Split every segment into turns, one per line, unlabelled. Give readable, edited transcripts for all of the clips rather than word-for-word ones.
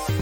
Hey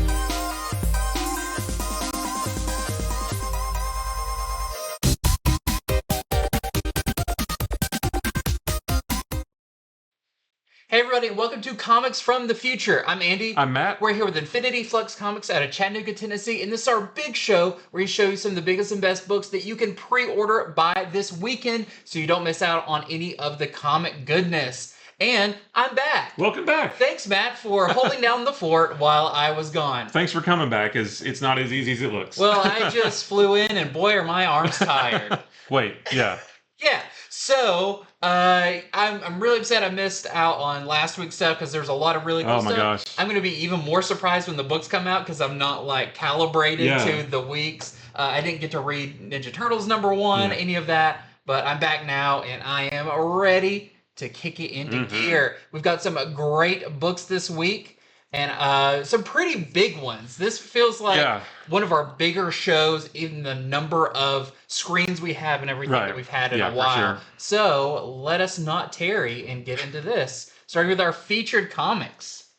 everybody, welcome to Comics from the Future. I'm Andy.
I'm Matt.
We're here with Infinity Flux Comics out of Chattanooga, Tennessee, and this is our big show where we show you some of the biggest and best books that you can pre-order by this weekend so you don't miss out on any of the comic goodness. And I'm back.
Welcome back.
Thanks, Matt, for holding down the fort while I was gone.
Thanks for coming back, as it's not as easy as it looks.
Well, I just flew in and boy are my arms tired.
Wait, yeah.
Yeah, so I'm really upset I missed out on last week's stuff because there's a lot of really cool stuff.
Oh my gosh.
I'm going to be even more surprised when the books come out because I'm not like calibrated to the weeks. I didn't get to read Ninja Turtles #1, any of that, but I'm back now and I am ready to kick it into gear. We've got some great books this week and some pretty big ones. This feels like one of our bigger shows in the number of screens we have and everything that we've had in a while.
Sure.
So let us not tarry and get into this. Starting with our featured comics.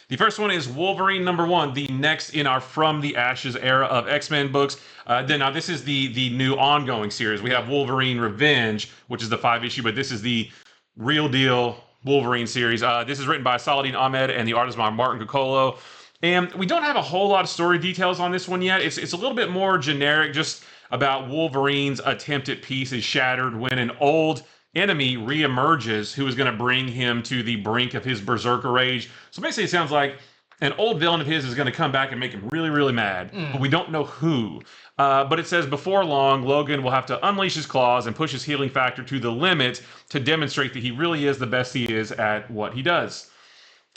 The first one is Wolverine #1, the next in our From the Ashes era of X-Men books. Now this is the new ongoing series. We have Wolverine Revenge, which is the 5-issue, but this is the real deal Wolverine series. This is written by Saladin Ahmed and the artist by Martin Coccolo. And we don't have a whole lot of story details on this one yet. It's a little bit more generic, just about Wolverine's attempt at peace is shattered when an old enemy reemerges who is going to bring him to the brink of his berserker rage. So basically it sounds like an old villain of his is going to come back and make him really, really mad, but we don't know who. But it says before long, Logan will have to unleash his claws and push his healing factor to the limit to demonstrate that he really is the best he is at what he does.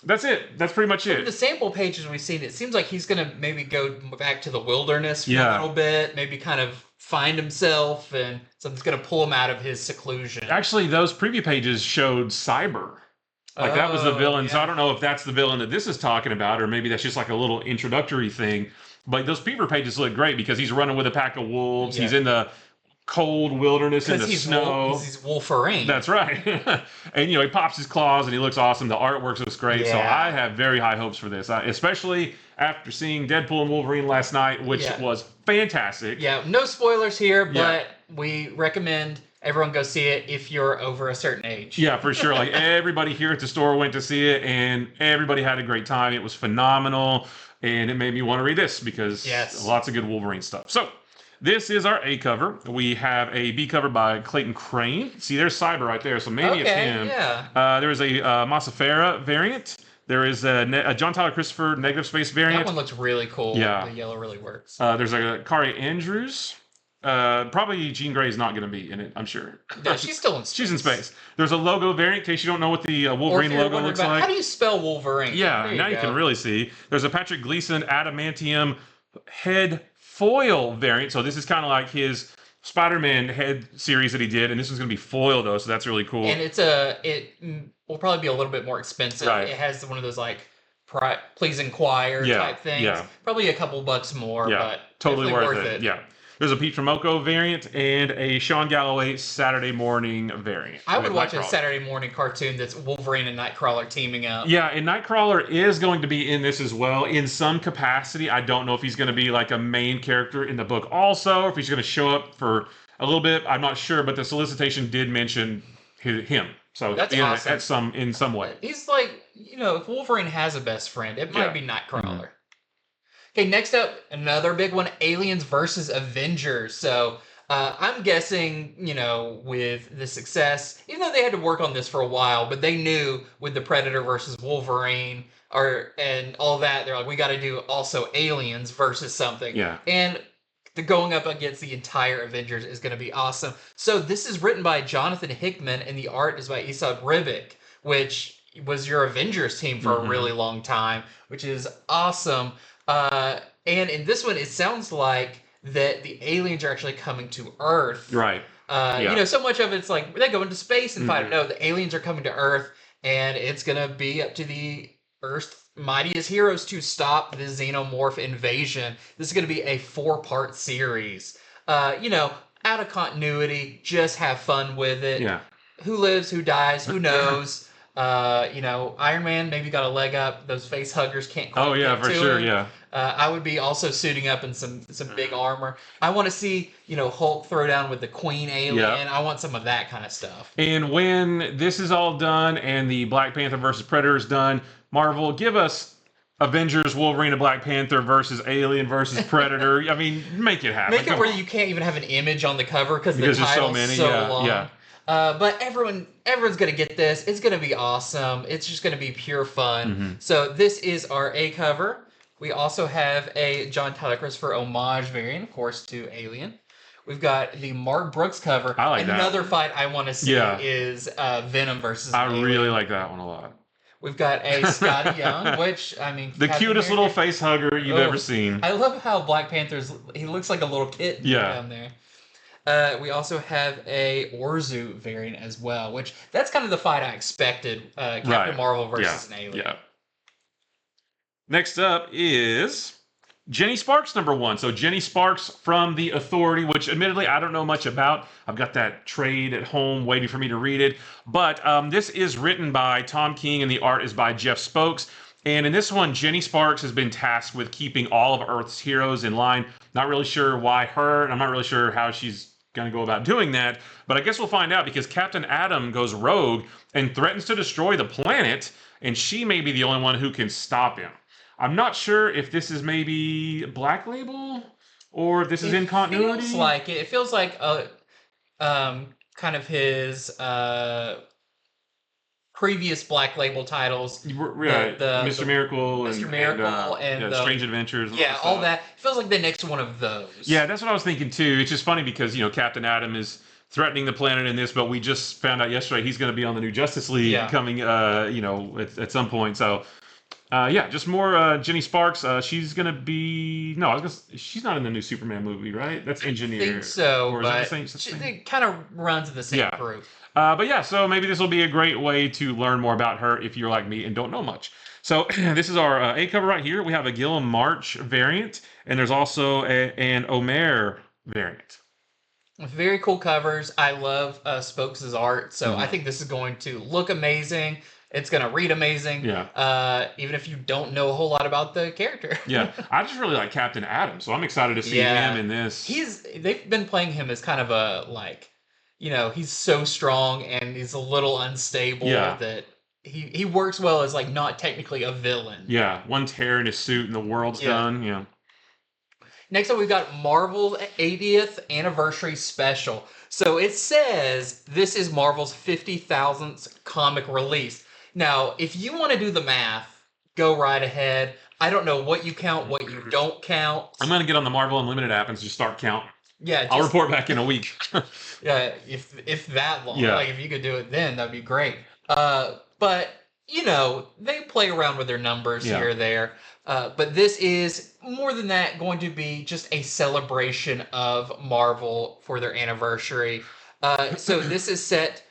That's it. That's pretty much it.
In the sample pages we've seen, it seems like he's going to maybe go back to the wilderness for a little bit, maybe kind of find himself, and something's going to pull him out of his seclusion.
Actually, those preview pages showed Cyber. Like, that was the villain. So I don't know if that's the villain that this is talking about, or maybe that's just like a little introductory thing. But those preview pages look great because he's running with a pack of wolves. He's in the cold wilderness in the snow.
Because he's Wolverine.
That's right. And, he pops his claws and he looks awesome. The artwork looks great. So I have very high hopes for this, especially after seeing Deadpool and Wolverine last night, which was fantastic.
Yeah, no spoilers here, but we recommend everyone go see it if you're over a certain age.
Yeah, for sure. Like, everybody here at the store went to see it, and everybody had a great time. It was phenomenal, and it made me want to read this because lots of good Wolverine stuff. So, this is our A cover. We have a B cover by Clayton Crane. See, there's Cyber right there, so maybe it's him.
Yeah.
There is a Massafera variant. There is a John Tyler Christopher negative space variant.
That one looks really cool.
Yeah.
The yellow really works.
There's a Kari Andrews. Probably Jean Grey is not going to be in it, I'm sure.
No, she's still in space.
She's in space. There's a logo variant, in case you don't know what the Wolverine logo looks like.
How do you spell Wolverine?
Yeah, now you can really see. There's a Patrick Gleason Adamantium head foil variant. So this is kind of like his Spider-Man head series that he did, and this is going to be foil though, so that's really cool.
And it will probably be a little bit more expensive.
Right.
It has one of those like please inquire type things.
Yeah.
Probably a couple bucks more, but
totally worth it. Yeah. There's a Pete Tromoko variant and a Sean Galloway Saturday Morning variant.
I would watch a Saturday morning cartoon that's Wolverine and Nightcrawler teaming up.
Yeah, and Nightcrawler is going to be in this as well in some capacity. I don't know if he's going to be like a main character in the book also, or if he's going to show up for a little bit. I'm not sure, but the solicitation did mention him. So
that's awesome.
in some way.
He's like, if Wolverine has a best friend, it might be Nightcrawler. Okay, next up, another big one, Aliens versus Avengers. So I'm guessing, with the success, even though they had to work on this for a while, but they knew with the Predator versus Wolverine and all that, they're like, we got to do also Aliens versus something.
Yeah.
And the going up against the entire Avengers is going to be awesome. So this is written by Jonathan Hickman, and the art is by Esad Ribic, which was your Avengers team for a really long time, which is awesome. And in this one, it sounds like that the aliens are actually coming to Earth.
Right.
So much of it's like they go into space and fight. No, the aliens are coming to Earth, and it's gonna be up to the Earth's mightiest heroes to stop the xenomorph invasion. This is gonna be a 4-part series. Out of continuity, just have fun with it.
Yeah.
Who lives? Who dies? Who knows? Iron Man maybe got a leg up. Those face huggers can't quite get
for
to
sure,
him.
yeah.
I would be also suiting up in some big armor. I want to see, Hulk throw down with the Queen alien.
Yeah.
I want some of that kind of stuff.
And when this is all done and the Black Panther versus Predator is done, Marvel, give us Avengers, Wolverine, and Black Panther versus Alien versus Predator. I mean, make it happen.
Make it where you can't even have an image on the cover because the title's so long.
Yeah.
But everyone's gonna get this. It's gonna be awesome. It's just gonna be pure fun. So this is our A cover. We also have a John Tyler Christopher homage variant, of course, to Alien. We've got the Mark Brooks cover.
I like
Another
that.
fight I want to see is Venom versus
Alien.
I
really like that one a lot.
We've got a Scotty Young, which, I mean...
The cutest little face hugger you've ever seen.
I love how Black he looks like a little kitten down there. We also have a Orzu variant as well, which that's kind of the fight I expected. Captain Marvel versus an alien.
Yeah. Next up is Jenny Sparks #1. So Jenny Sparks from The Authority, which admittedly I don't know much about. I've got that trade at home waiting for me to read it. But this is written by Tom King and the art is by Jeff Spokes. And in this one, Jenny Sparks has been tasked with keeping all of Earth's heroes in line. Not really sure why her, and I'm not really sure how she's going to go about doing that. But I guess we'll find out because Captain Atom goes rogue and threatens to destroy the planet. And she may be the only one who can stop him. I'm not sure if this is maybe Black Label or if this is in continuity.
Feels like it. It feels like kind of his previous Black Label titles.
Right. Mr. Miracle
and
Strange Adventures.
Yeah, all that. It feels like the next one of those.
Yeah, that's what I was thinking too. It's just funny because, Captain Atom is threatening the planet in this, but we just found out yesterday he's going to be on the new Justice League coming, at some point. So... just more Jenny Sparks. She's gonna be she's not in the new Superman movie, right? That's Engineer.
I think so,
or
but it kind of runs in the same group.
So maybe this will be a great way to learn more about her if you're like me and don't know much. So this is our A cover right here. We have a Gilliam March variant, and there's also an Omer variant.
Very cool covers. I love Spokes' art, so I think this is going to look amazing. It's going to read amazing.
Yeah.
Even if you don't know a whole lot about the character.
Yeah. I just really like Captain Atom, so I'm excited to see him in this.
They've been playing him as kind of a, he's so strong and he's a little unstable that he works well as, not technically a villain.
Yeah. One tear in his suit and the world's done. Yeah.
Next up, we've got Marvel's 80th Anniversary Special. So it says this is Marvel's 50,000th comic release. Now, if you want to do the math, go right ahead. I don't know what you count, what you don't count.
I'm going to get on the Marvel Unlimited app and just start counting.
Yeah.
I'll report back in a week.
Yeah, if that long.
Yeah.
If you could do it then, that'd be great. But, they play around with their numbers here or there. But this is, more than that, going to be just a celebration of Marvel for their anniversary. So this is set...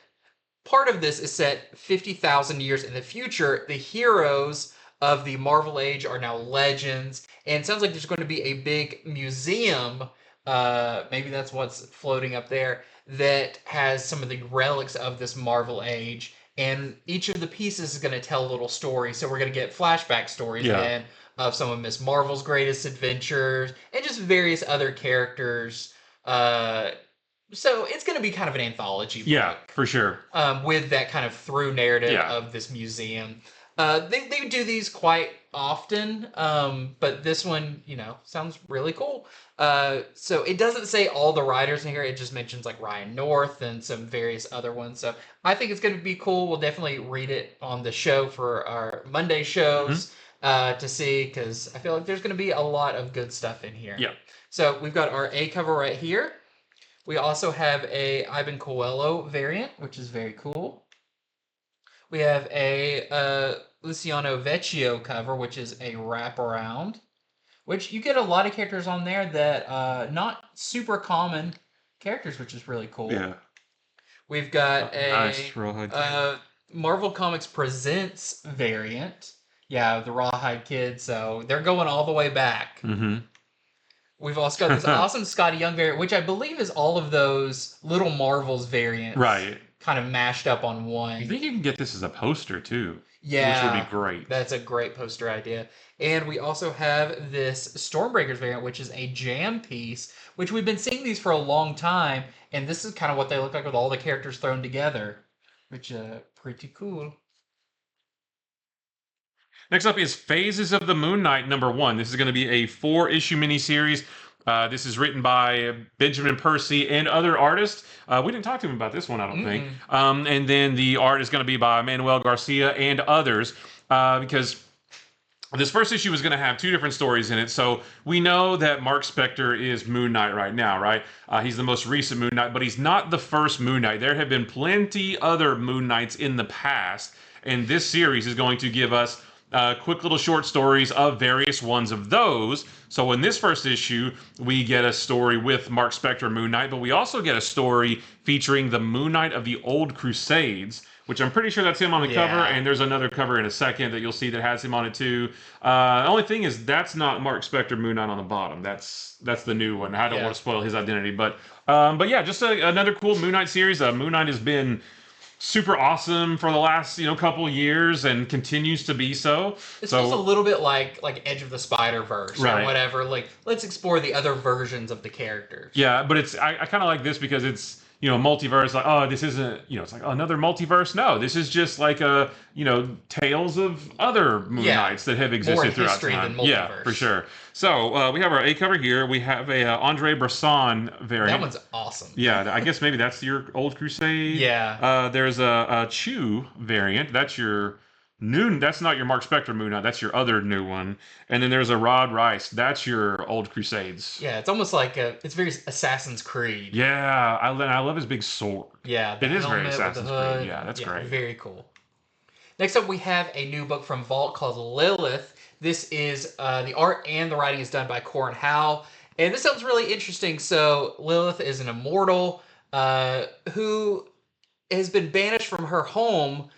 Part of this is set 50,000 years in the future. The heroes of the Marvel Age are now legends. And it sounds like there's going to be a big museum, maybe that's what's floating up there, that has some of the relics of this Marvel Age. And each of the pieces is going to tell a little story. So we're going to get flashback stories then of some of Miss Marvel's greatest adventures and just various other characters. So it's going to be kind of an anthology book.
Yeah, for sure.
With that kind of through narrative of this museum. They do these quite often, but this one, sounds really cool. So it doesn't say all the writers in here. It just mentions Ryan North and some various other ones. So I think it's going to be cool. We'll definitely read it on the show for our Monday shows to see, because I feel like there's going to be a lot of good stuff in here.
Yeah.
So we've got our A cover right here. We also have a Ivan Coelho variant, which is very cool. We have a Luciano Vecchio cover, which is a wraparound, which you get a lot of characters on there that not super common characters, which is really cool.
Yeah.
We've got
nice
Marvel Comics Presents variant. Yeah, the Rawhide Kid, so they're going all the way back.
Mm-hmm.
We've also got this awesome Scotty Young variant, which I believe is all of those Little Marvels variants.
Right.
kind of mashed up on one.
I think you can get this as a poster too.
Yeah.
Which would be great.
That's a great poster idea. And we also have this Stormbreakers variant, which is a jam piece, which we've been seeing these for a long time, and this is kind of what they look like with all the characters thrown together, which pretty cool.
Next up is Phases of the Moon Knight #1. This is going to be a 4-issue miniseries. This is written by Benjamin Percy and other artists. We didn't talk to him about this one, I don't think. And then the art is going to be by Manuel Garcia and others, because this first issue is going to have 2 different stories in it. So we know that Mark Spector is Moon Knight right now, right? He's the most recent Moon Knight, but he's not the first Moon Knight. There have been plenty other Moon Knights in the past, and this series is going to give us quick little short stories of various ones of those. So in this first issue, we get a story with Mark Spector, Moon Knight, but we also get a story featuring the Moon Knight of the Old Crusades, which I'm pretty sure that's him on the cover, and there's another cover in a second that you'll see that has him on it too. The only thing is that's not Mark Spector Moon Knight on the bottom. That's the new one. I don't want to spoil his identity, but yeah, just another cool Moon Knight series. Moon Knight has been super awesome for the last couple years and continues to be so.
It's just a little bit like Edge of the Spider-Verse or whatever. Like, let's explore the other versions of the characters.
Yeah, but I kind of like this because it's multiverse. Like, oh, this isn't it's like another multiverse. No, this is just like a tales of other Moon Knights that have existed throughout time. Yeah, for sure. So we have our A cover here. We have a Andre Bresson variant.
That one's awesome.
Yeah, I guess maybe that's your Old Crusade.
Yeah.
There's a Chew variant. That's your new. That's not your Mark Spector Moon Knight. That's your other new one. And then there's a Rod Rice. That's your Old Crusades.
Yeah, it's almost like it's very Assassin's Creed.
Yeah, I love his big sword.
Yeah,
it is very Assassin's Creed. Yeah, that's great.
Very cool. Next up, we have a new book from Vault called Lilith. This is the art and the writing is done by Corin Howell. And this sounds really interesting. So Lilith is an immortal who has been banished from her home,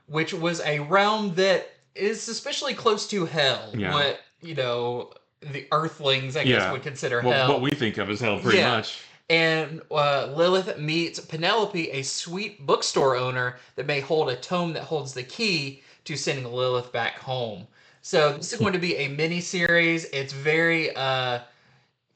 which was a realm that is especially close to hell.
Yeah.
What, the Earthlings, I guess, would consider hell.
What we think of as hell, pretty much.
And Lilith meets Penelope, a sweet bookstore owner that may hold a tome that holds the key to sending Lilith back home. So this is going to be a mini-series. It's very, kind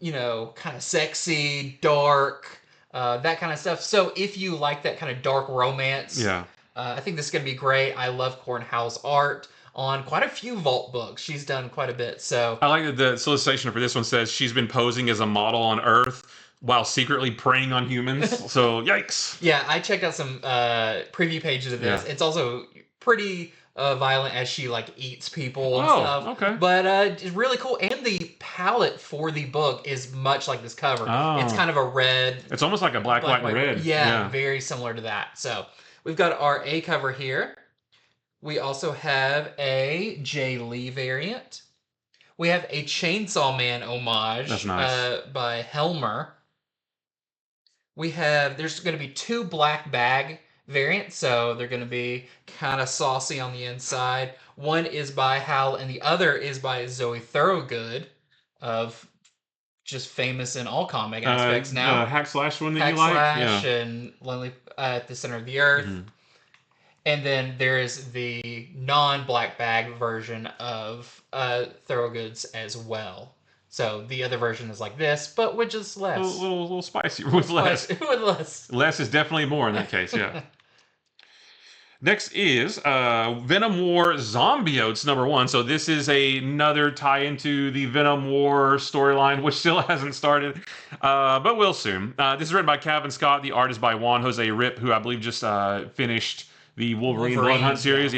of sexy, dark, that kind of stuff. So if you like that kind of dark romance, I think this is going to be great. I love Corin Howell's art on quite a few Vault books. She's done quite a bit. So
I like that the solicitation for this one says she's been posing as a model on Earth while secretly preying on humans. So yikes.
Yeah, I checked out some preview pages of this. It's also pretty violent as she eats people and stuff.
Okay.
But it's really cool. And the palette for the book is much like this cover.
Oh.
It's kind of a red.
It's almost like a black, white, and red.
Yeah, very similar to that. So we've got our A cover here. We also have a Jay Lee variant. We have a Chainsaw Man homage.
That's nice.
By Helmer. There's going to be 2 black bag variants, so they're going to be kind of saucy on the inside. One is by Hal, and the other is by Zoe Thorogood, of just famous in all comic aspects now.
Hack Slash one that you like?
Hack Slash and Lonely at the Center of the Earth.
Mm-hmm.
And then there is the non-black bag version of Thorogood's as well. So the other version is like this, but with just less.
A little spicier with less.
With less.
Less is definitely more in that case, yeah. Next is Venom War Zombiotes #1. So this is another tie into the Venom War storyline, which still hasn't started, but will soon. This is written by Kevin Scott. The art is by Juan Jose Rip, who I believe just finished the Wolverine Blood Hunt series,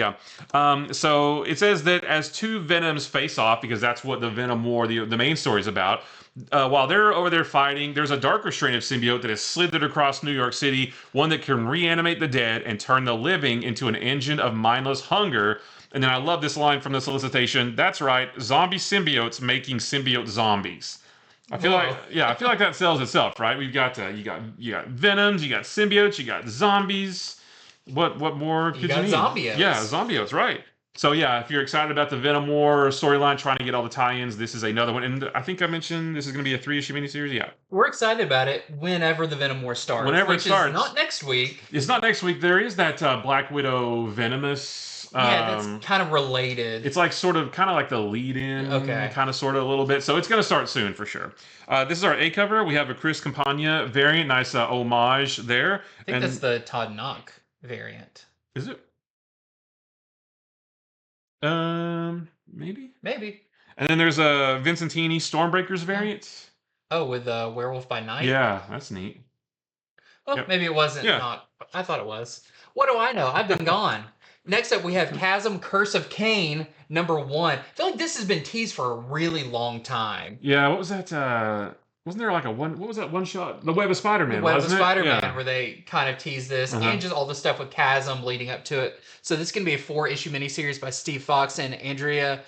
so it says that as 2 Venoms face off, because that's what the Venom War, the main story is about, while they're over there fighting, there's a darker strain of symbiote that has slithered across New York City, one that can reanimate the dead and turn the living into an engine of mindless hunger. And then I love this line from the solicitation. That's right, zombie symbiotes making symbiote zombies. I feel like that sells itself, right? We've got you got Venoms, you got symbiotes, you got zombies. What more could you need?
Zombiotes.
Yeah, Zombiotes, right. So yeah, if you're excited about the Venom War storyline, trying to get all the tie-ins, this is another one. And I think I mentioned this is going to be a 3-issue miniseries. Yeah,
we're excited about it whenever the Venom War starts.
Whenever it starts.
Is not next week.
It's not next week. There is that Black Widow Venomous.
Yeah, that's kind of related.
It's like kind of like the lead-in, kind of sort of a little bit. So it's going to start soon for sure. This is our A cover. We have a Chris Campagna variant, nice homage there.
I think that's the Todd Knock variant.
Is it? Maybe. And then there's a Vincentini Stormbreakers variant.
Oh, with Werewolf by Night?
Yeah, that's neat.
Well, maybe it wasn't. Not. I thought it was. What do I know? I've been gone. Next up, we have Chasm, Curse of Kaine, #1. I feel like this has been teased for a really long time.
Yeah, what was that? Wasn't there like what was that one shot? The Web of Spider-Man,
The Web of Spider-Man, where they kind of tease this, and just all the stuff with Chasm leading up to it. So this is going to be a 4-issue miniseries by Steve Fox and Andrea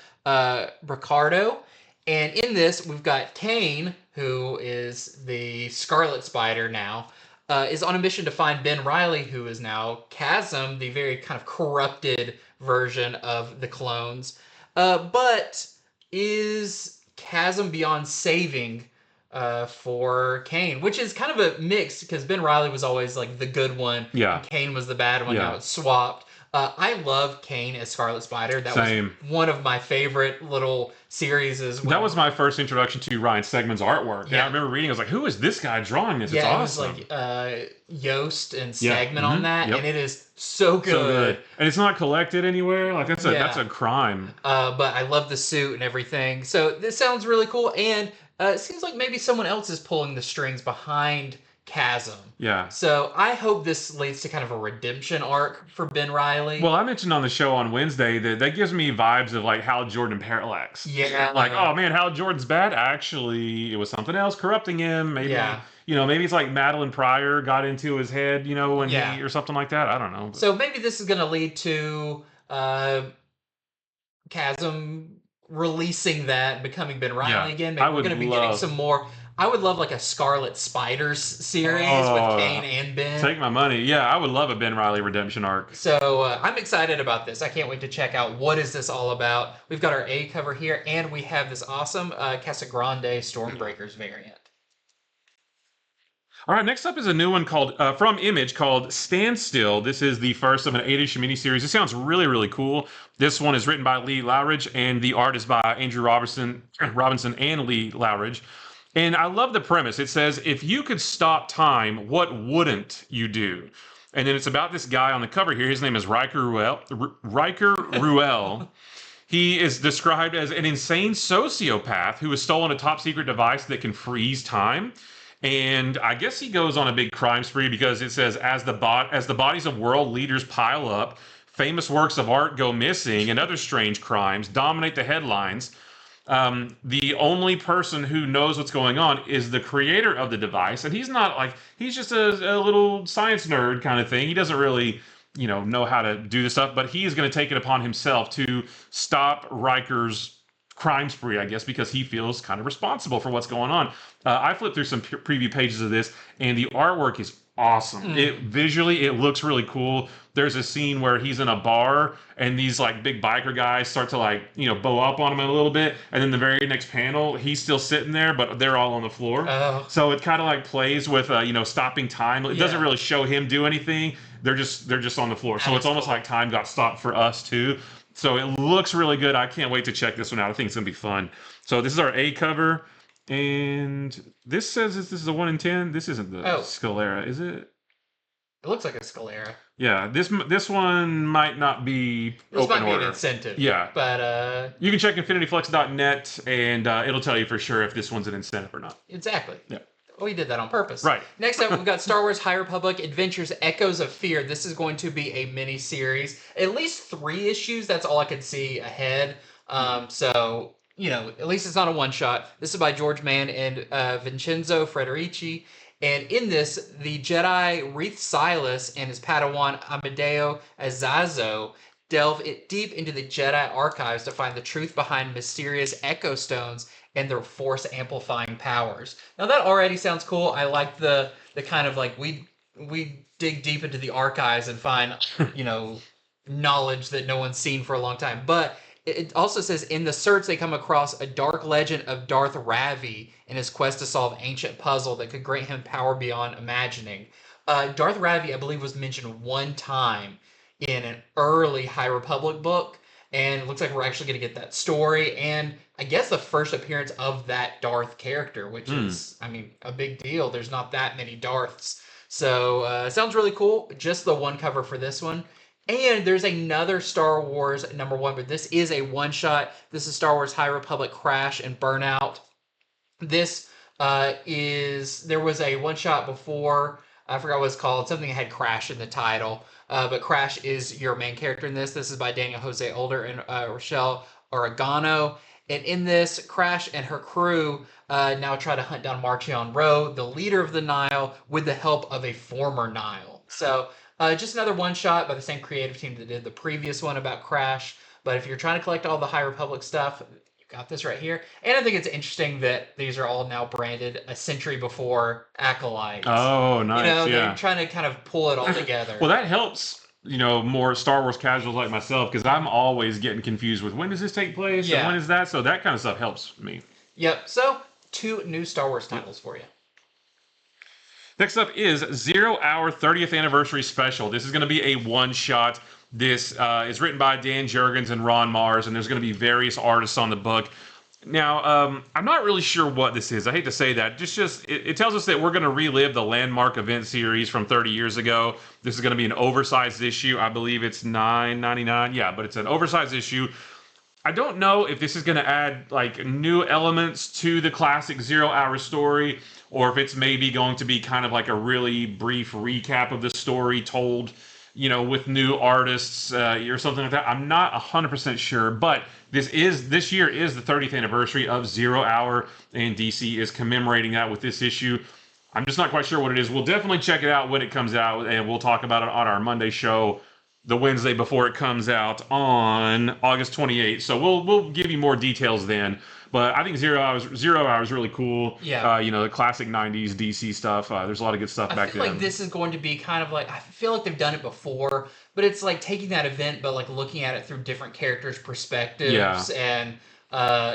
Ricciardo. And in this, we've got Kaine, who is the Scarlet Spider now, is on a mission to find Ben Reilly, who is now Chasm, the very kind of corrupted version of the clones. But is Chasm beyond saving for Kaine, which is kind of a mix because Ben Reilly was always like the good one.
Yeah.
Kaine was the bad one. Now it's swapped. I love Kaine as Scarlet Spider. That was one of my favorite little series. That
was my first introduction to Ryan Stegman's artwork. Yeah, I remember reading. I was like, "Who is this guy drawing this?" It's awesome.
It was like Yost and Stegman on that, and it is so good.
So good. And it's not collected anywhere. Like that's a crime.
But I love the suit and everything. So this sounds really cool, and it seems like maybe someone else is pulling the strings behind Chasm.
Yeah.
So I hope this leads to kind of a redemption arc for Ben Reilly.
Well, I mentioned on the show on Wednesday that gives me vibes of like Hal Jordan Parallax.
Yeah.
Like, oh man, Hal Jordan's bad. Actually, it was something else corrupting him. Maybe, maybe it's like Madeline Pryor got into his head, when he, or something like that. I don't know.
So maybe this is going to lead to Chasm releasing that and becoming Ben Reilly again. Maybe we're going to be getting some more. I would love like a Scarlet Spiders series with Kaine and Ben.
Take my money. Yeah, I would love a Ben Reilly redemption arc.
So I'm excited about this. I can't wait to check out what is this all about. We've got our A cover here, and we have this awesome Casagrande Stormbreakers variant.
All right, next up is a new one called from Image called Standstill. This is the first of an 8-issue miniseries. This sounds really, really cool. This one is written by Lee Lowridge, and the art is by Andrew Robinson and Lee Lowridge. And I love the premise. It says, if you could stop time, what wouldn't you do? And then it's about this guy on the cover here. His name is Riker Ruel. He is described as an insane sociopath who has stolen a top secret device that can freeze time. And I guess he goes on a big crime spree because it says, as the bodies of world leaders pile up, famous works of art go missing, and other strange crimes dominate the headlines. The only person who knows what's going on is the creator of the device, and he's just a little science nerd kind of thing. He doesn't really, know how to do this stuff, but he is going to take it upon himself to stop Riker's crime spree, I guess, because he feels kind of responsible for what's going on. I flipped through some preview pages of this, and the artwork is awesome. Visually, it looks really cool. There's a scene where he's in a bar and these like big biker guys start to bow up on him a little bit, and then the very next panel he's still sitting there but they're all on the floor. So it kind of like plays with stopping time. It doesn't really show him do anything. They're just on the floor. So it's almost like time got stopped for us too. So it looks really good. I can't wait to check this one out. I think it's gonna be fun. So this is our A cover, and this says this is a 1 in 10. This isn't the Scalera, is it?
It looks like a Scalera.
Yeah, this one might not be
this
open
might be
order.
an incentive.
Yeah,
but
you can check infinityflux.net and it'll tell you for sure if this one's an incentive or not.
Exactly.
Yeah.
We did that on purpose.
Right.
Next up, we've got Star Wars High Republic Adventures Echoes of Fear. This is going to be a mini-series. At least 3 issues. That's all I could see ahead. So, at least it's not a one-shot. This is by George Mann and Vincenzo Frederici. And in this, the Jedi Reith Silas and his Padawan Amadeo Azazo delve deep into the Jedi archives to find the truth behind mysterious Echo Stones and their force-amplifying powers. Now that already sounds cool. I like the kind of like we dig deep into the archives and find, knowledge that no one's seen for a long time. But it also says in the search they come across a dark legend of Darth Ravi in his quest to solve ancient puzzle that could grant him power beyond imagining. Darth Ravi, I believe, was mentioned one time in an early High Republic book, and it looks like we're actually going to get that story, and I guess the first appearance of that Darth character, which is, I mean, a big deal. There's not that many Darths. So, sounds really cool. Just the one cover for this one. And there's another Star Wars #1, but this is a one-shot. This is Star Wars High Republic Crash and Burnout. This there was a one-shot before, I forgot what it's called, something that had Crash in the title, but Crash is your main character in this. This is by Daniel Jose Older and Rochelle Oregano. And in this, Crash and her crew now try to hunt down Marchion Ro, the leader of the Nile, with the help of a former Nile. So, just another one-shot by the same creative team that did the previous one about Crash. But if you're trying to collect all the High Republic stuff, you got this right here. And I think it's interesting that these are all now branded a century before Acolyte.
Oh, nice.
You know, they're trying to kind of pull it all together.
Well, that helps, you know, more Star Wars casuals like myself, because I'm always getting confused with when does this take place and when is that? So that kind of stuff helps me.
Yep. So, 2 new Star Wars titles for you.
Next up is 0 Hour 30th Anniversary Special. This is going to be a one-shot. This is written by Dan Jurgens and Ron Mars, and there's going to be various artists on the book. Now, I'm not really sure what this is. I hate to say that. It tells us that we're going to relive the landmark event series from 30 years ago. This is going to be an oversized issue. I believe it's $9.99. Yeah, but it's an oversized issue. I don't know if this is going to add like new elements to the classic 0 Hour story, or if it's maybe going to be kind of like a really brief recap of the story told, you know, with new artists or something like that. I'm not 100% sure, but this year is the 30th anniversary of 0 Hour, and DC is commemorating that with this issue. I'm just not quite sure what it is. We'll definitely check it out when it comes out, and we'll talk about it on our Monday show, the Wednesday before it comes out on August 28th. So we'll give you more details then. But I think 0 Hour is really cool.
Yeah.
You know, the classic 90s DC stuff. There's a lot of good stuff back then.
I feel like this is going to be kind of like, I feel like they've done it before, but it's like taking that event, but like looking at it through different characters' perspectives and,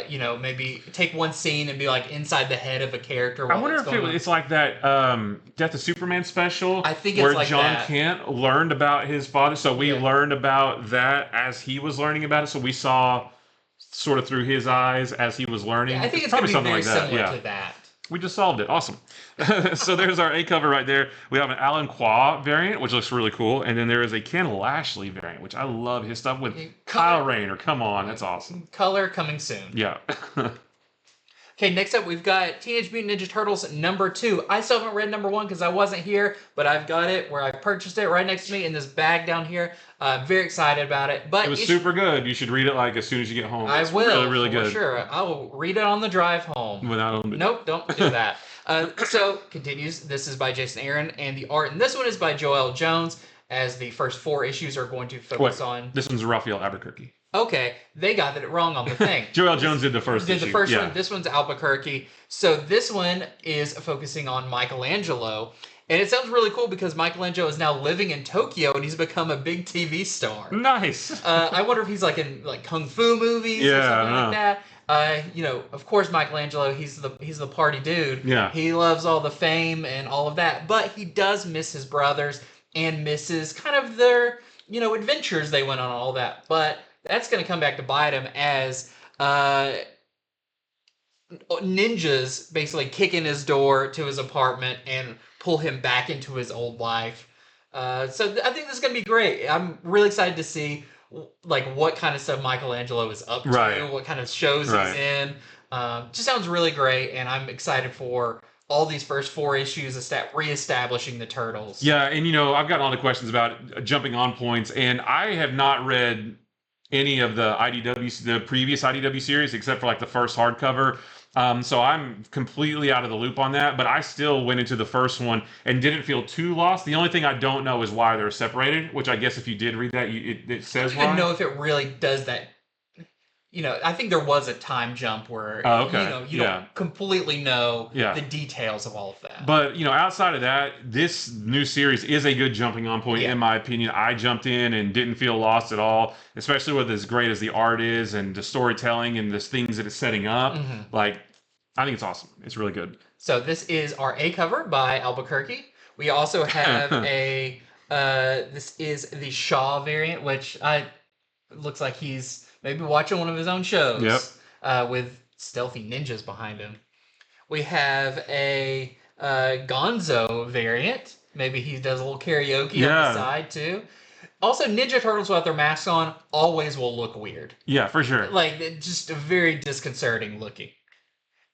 you know, maybe take one scene and be like inside the head of a character.
I wonder if it's like that Death of Superman special.
I think it's
where
like
John
that.
Kent learned about his father. So we learned about that as he was learning about it. So we saw sort of through his eyes as he was learning.
Yeah, I think it's
probably
going to be
something
very
like that.
similar to that.
We just solved it. Awesome. So there's our A cover right there. We have an Alan Qua variant, which looks really cool. And then there is a Ken Lashley variant, which I love his stuff with Kyle Rayner. Come on, that's awesome.
Color coming soon.
Yeah.
Okay, next up we've got Teenage Mutant Ninja Turtles #2. I still haven't read #1 because I wasn't here, but I've got it where I purchased it right next to me in this bag down here. Very excited about it. But
it was super good. You should read it like as soon as you get home.
I will.
Really, really good.
For sure. I will read it on the drive home. Nope, don't do that. So, continues. This is by Jason Aaron, and the art in this one is by Joel Jones, as the first 4 issues are going to focus on...
This one's Raphael Albuquerque.
Okay, they got it wrong on the thing.
Joel Jones did the first issue.
One. This one's Albuquerque. So this one is focusing on Michelangelo. And it sounds really cool because Michelangelo is now living in Tokyo and he's become a big TV star.
Nice.
I wonder if he's like in like kung fu movies or something like that. You know, of course Michelangelo, he's the party dude.
Yeah.
He loves all the fame and all of that, but he does miss his brothers and misses kind of their, you know, adventures they went on and all that. But that's going to come back to bite him as ninjas basically kick in his door to his apartment and pull him back into his old life. So I think this is going to be great. I'm really excited to see like what kind of stuff Michelangelo is up to, what kind of shows he's in. Just sounds really great, and I'm excited for all these first 4 issues reestablishing the Turtles.
Yeah, and you know, I've gotten all the questions about jumping on points, and I have not read any of the previous IDW series, except for like the first hardcover. So I'm completely out of the loop on that, but I still went into the first one and didn't feel too lost. The only thing I don't know is why they're separated, which I guess if you did read that, it says why.
I don't even know if it really does that. I think there was a time jump where, you don't completely know the details of all of that.
But, outside of that, this new series is a good jumping on point, in my opinion. I jumped in and didn't feel lost at all, especially with as great as the art is and the storytelling and the things that it's setting up. Like, I think it's awesome. It's really good.
So this is our A cover by Albuquerque. We also have this is the Shaw variant, which looks like he's maybe watching one of his own shows with stealthy ninjas behind him. We have a Gonzo variant. Maybe he does a little karaoke on the side too. Also, Ninja Turtles without their masks on always will look weird.
Yeah, for sure.
Like, just very disconcerting looking.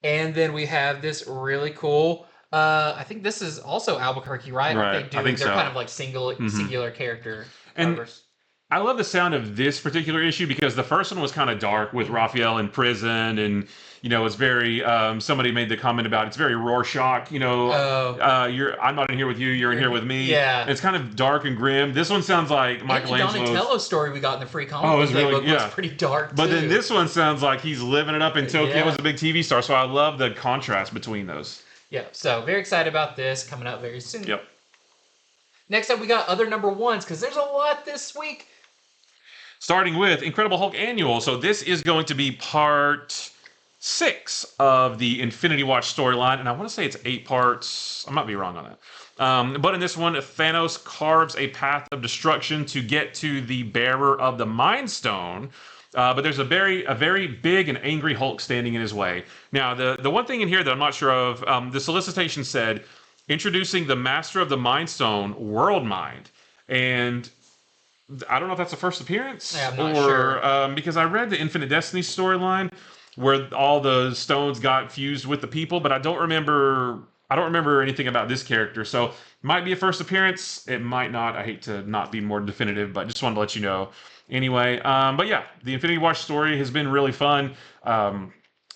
And then we have this really cool... I think this is also Albuquerque, right?
Right, I think so.
They're kind of like singular character covers.
I love the sound of this particular issue because the first one was kind of dark with Raphael in prison, and it's very. Somebody made the comment about it's very Rorschach. I'm not in here with you. You're in here with me.
Yeah,
it's kind of dark and grim. This one sounds like Michelangelo's.
The Donatello story we got in the free comic book was pretty dark.
But then this one sounds like he's living it up in Tokyo as a big TV star. So I love the contrast between those.
Yeah, so very excited about this coming out very soon.
Yep.
Next up, we got other number ones because there's a lot this week.
Starting with Incredible Hulk Annual. So this is going to be part 6 of the Infinity Watch storyline. And I want to say it's 8 parts. I might be wrong on that. But in this one, Thanos carves a path of destruction to get to the bearer of the Mind Stone. But there's a very big and angry Hulk standing in his way. Now, the one thing in here that I'm not sure of, the solicitation said, introducing the Master of the Mind Stone, World Mind. And I don't know if that's the first appearance.
Yeah, I'm not sure.
Because I read the Infinite Destiny storyline where all the stones got fused with the people, but I don't remember anything about this character. So it might be a first appearance. It might not. I hate to not be more definitive, but just wanted to let you know. Anyway, but yeah, the Infinity Watch story has been really fun.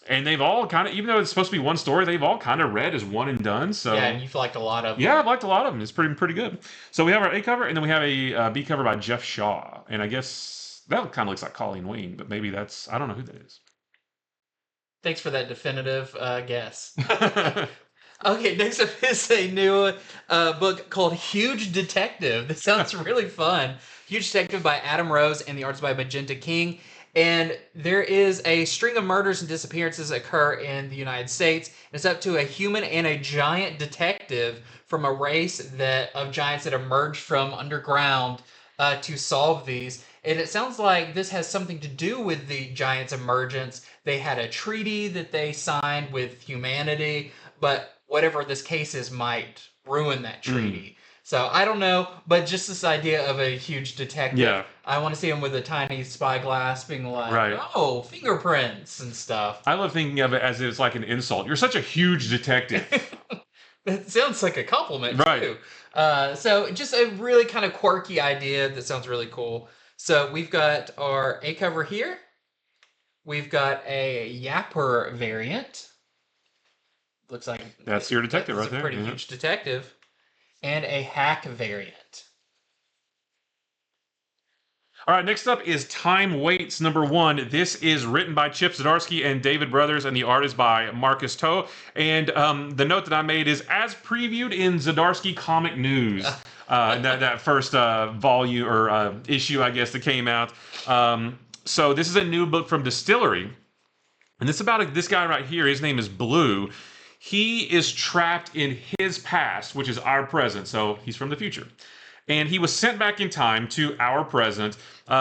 And they've all kind of, even though it's supposed to be one story, they've all kind of read as one and done. So
yeah, and you've liked a lot of them.
Yeah, I've liked a lot of them. It's pretty good. So we have our A cover, and then we have a B cover by Jeff Shaw. And I guess that kind of looks like Colleen Wing, but maybe that's, I don't know who that is.
Thanks for that definitive guess. Okay, next up is a new book called Huge Detective. This sounds really fun. Huge Detective by Adam Rose, and the art's by Magenta King. And there is a string of murders and disappearances occur in the United States. It's up to a human and a giant detective from a race of giants that emerged from underground to solve these. And it sounds like this has something to do with the giants' emergence. They had a treaty that they signed with humanity, but whatever this case is might ruin that treaty. So I don't know, but just this idea of a huge detective.
Yeah.
I want to see him with a tiny spyglass being like, oh, fingerprints and stuff.
I love thinking of it as it's like an insult. You're such a huge detective.
That sounds like a compliment,
right.
too. So just a really kind of quirky idea that sounds really cool. So we've got our A cover here. We've got a Yapper variant. Looks like
that's your detective right there.
A pretty huge detective. And a Hack variant.
All right, next up is Time Waits #1. This is written by Chip Zdarsky and David Brothers, and the art is by Marcus Toe. And the note that I made is, as previewed in Zdarsky Comic News, that first volume or issue, I guess, that came out. So this is a new book from Distillery. And this is about this guy right here. His name is Blue. He is trapped in his past, which is our present. So he's from the future. And he was sent back in time to our present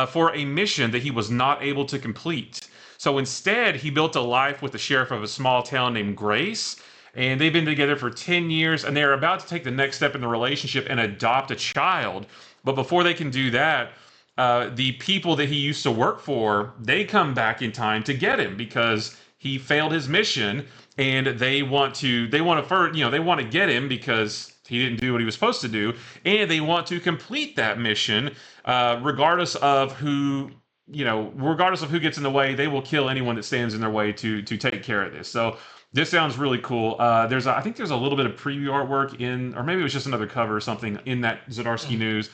for a mission that he was not able to complete. So instead, he built a life with the sheriff of a small town named Grace. And they've been together for 10 years. And they're about to take the next step in the relationship and adopt a child. But before they can do that, the people that he used to work for, they come back in time to get him because he failed his mission. And they want to get him because he didn't do what he was supposed to do, and they want to complete that mission, regardless of who gets in the way. They will kill anyone that stands in their way to take care of this. So this sounds really cool. I think there's a little bit of preview artwork in, or maybe it was just another cover or something in that Zdarsky news.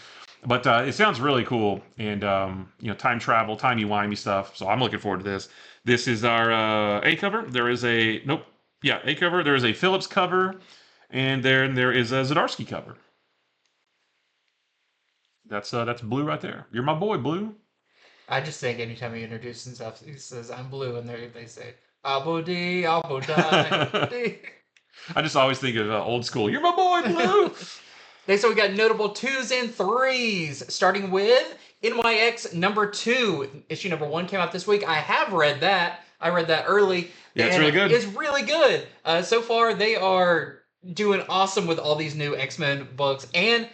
But it sounds really cool, and time travel, timey-wimey stuff. So I'm looking forward to this. This is our A cover. There is a A cover. There is a Phillips cover, and there is a Zdarsky cover. That's Blue right there. You're my boy, Blue.
I just think anytime he introduces himself, he says, "I'm Blue," and they say, "Abo D, Abo Die."
I just always think of old school. You're my boy, Blue.
So we got notable 2s and 3s, starting with NYX number 2. Issue number 1 came out this week. I have read that. I read that early.
Yeah, it's really good.
It's really good. So far, they are doing awesome with all these new X-Men books. And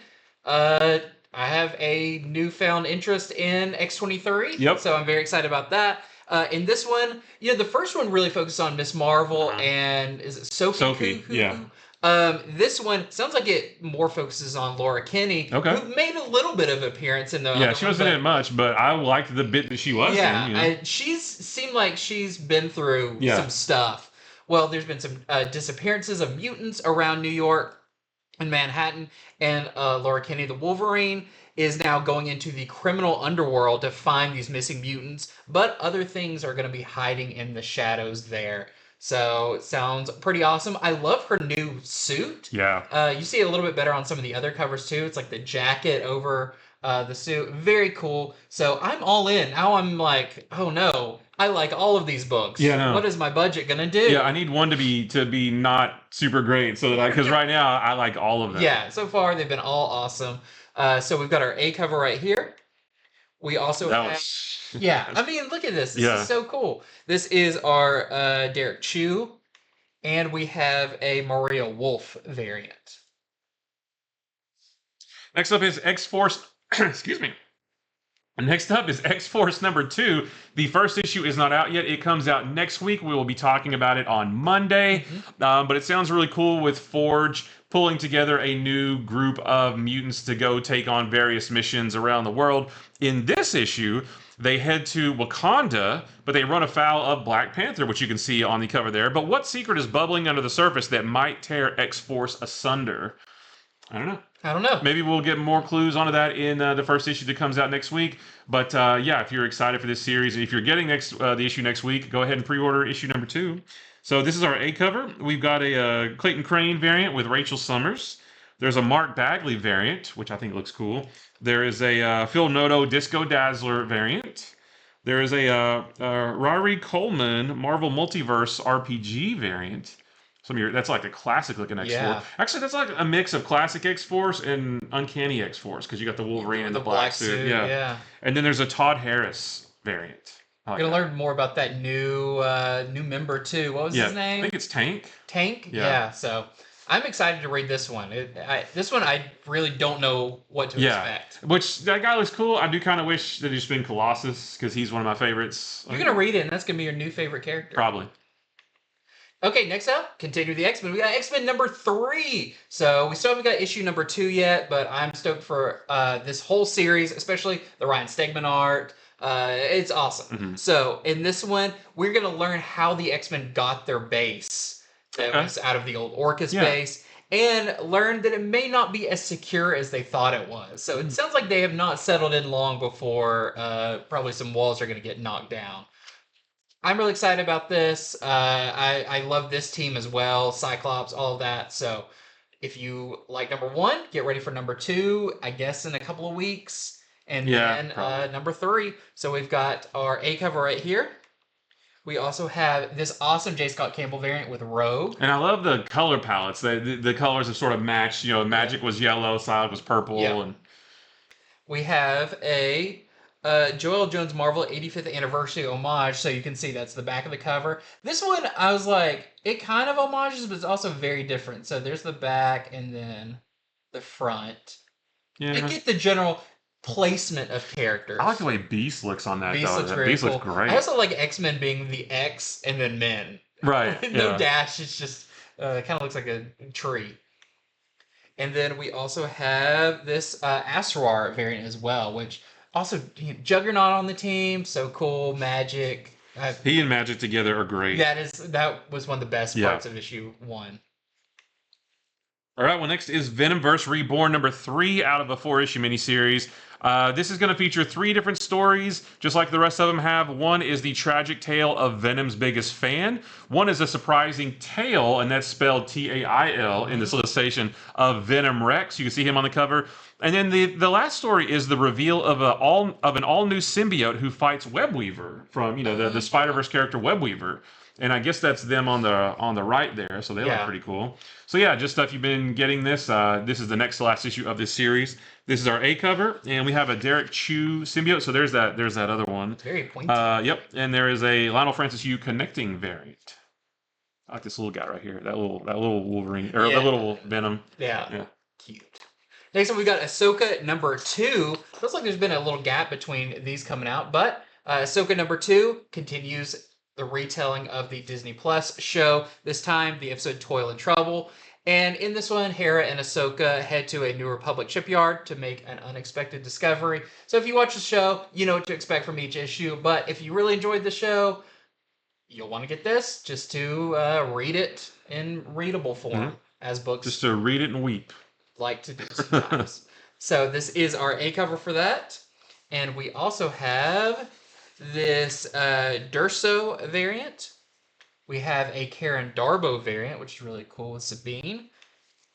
I have a newfound interest in X-23.
Yep.
So I'm very excited about that. In this one, the first one really focused on Miss Marvel and is it Sophie?
Sophie, yeah.
This one sounds like it more focuses on Laura Kinney, who made a little bit of appearance in the.
Yeah, she wasn't in it much, but I liked the bit that she was in.
Yeah, she's seemed like she's been through some stuff. Well, there's been some disappearances of mutants around New York and Manhattan, and Laura Kinney, the Wolverine, is now going into the criminal underworld to find these missing mutants, but other things are going to be hiding in the shadows there. So it sounds pretty awesome. I love her new suit.
Yeah.
You see it a little bit better on some of the other covers too. It's like the jacket over the suit. Very cool. So I'm all in. Now I'm like, oh no, I like all of these books.
Yeah. No.
What is my budget gonna do?
Yeah, I need one to be not super great so that because right now I like all of them.
Yeah. So far they've been all awesome. So we've got our A cover right here. We also have. Yeah, I mean, look at this. This is so cool. This is our Derek Chew, and we have a Maria Wolf variant.
Next up is X-Force. Excuse me. Next up is X-Force number 2. The first issue is not out yet. It comes out next week. We will be talking about it on Monday. But it sounds really cool with Forge pulling together a new group of mutants to go take on various missions around the world. In this issue, they head to Wakanda, but they run afoul of Black Panther, which you can see on the cover there. But what secret is bubbling under the surface that might tear X-Force asunder? I don't know. Maybe we'll get more clues onto that in the first issue that comes out next week. But if you're excited for this series, and if you're getting the issue next week, go ahead and pre-order issue number 2. So this is our A cover. We've got a Clayton Crane variant with Rachel Summers. There's a Mark Bagley variant, which I think looks cool. There is a Phil Noto Disco Dazzler variant. There is a Rari Coleman Marvel Multiverse RPG variant. That's like a classic looking X-Force. Yeah. Actually, that's like a mix of classic X-Force and Uncanny X-Force because you got the Wolverine and the black suit. Yeah. And then there's a Todd Harris variant.
We're gonna learn more about that new member too. What was his name?
I think it's Tank.
Tank. Yeah. So I'm excited to read this one. This one I really don't know what to expect.
Which that guy looks cool. I do kind of wish that he'd just been Colossus because he's one of my favorites.
You're gonna read it, and that's gonna be your new favorite character.
Probably.
Okay, next up, continue the X-Men. We got X-Men number 3. So we still haven't got issue number 2 yet, but I'm stoked for this whole series, especially the Ryan Stegman art. It's awesome. So in this one, we're going to learn how the X-Men got their base that was out of the old Orcus base, and learn that it may not be as secure as they thought it was. So it sounds like they have not settled in long before probably some walls are going to get knocked down. I'm really excited about this. I love this team as well. Cyclops, all of that. So if you like number 1, get ready for number 2, I guess in a couple of weeks. And then number 3. So we've got our A cover right here. We also have this awesome J. Scott Campbell variant with Rogue.
And I love the color palettes. The colors have sort of matched. Magic was yellow, Psylocke was purple. Yeah. And
we have a Joel Jones Marvel 85th Anniversary homage, so you can see that's the back of the cover. This one, I was like, it kind of homages, but it's also very different. So there's the back and then the front. Yeah. I get the general placement of characters.
I like the way Beast looks on that.
Beast looks very cool. Looks great. I also like X-Men being the X and then men.
Right.
No dash. It's just it kind of looks like a tree. And then we also have this Asrar variant as well, which also Juggernaut on the team. So cool. Magic.
He and Magic together are great.
That was one of the best parts of issue 1.
All right, well, next is Venomverse Reborn, number 3 out of a 4-issue miniseries. This is going to feature 3 different stories, just like the rest of them have. One is the tragic tale of Venom's biggest fan. One is a surprising tale, and that's spelled T-A-I-L in the solicitation, of Venom Rex. You can see him on the cover. And then the last story is the reveal of an all-new symbiote who fights Webweaver from, the Spider-Verse character Webweaver. And I guess that's them on the right there, so they look pretty cool. So yeah, just stuff you've been getting this. This is the next to last issue of this series. This is our A cover, and we have a Derek Chew symbiote. So there's that other one.
It's very pointy.
Yep, and there is a Lionel Francis Yu connecting variant. I like this little guy right here. That little Wolverine or that little Venom.
Yeah. Cute. Next up, we got Ahsoka number 2. Looks like there's been a little gap between these coming out, but Ahsoka number 2 continues the retelling of the Disney Plus show. This time, the episode Toil and Trouble. And in this one, Hera and Ahsoka head to a New Republic shipyard to make an unexpected discovery. So if you watch the show, you know what to expect from each issue. But if you really enjoyed the show, you'll want to get this just to read it in readable form as books.
Just to read it and weep.
Like to do sometimes. So this is our A cover for that. And we also have this Durso variant. We have a Karen Darbo variant, which is really cool with Sabine.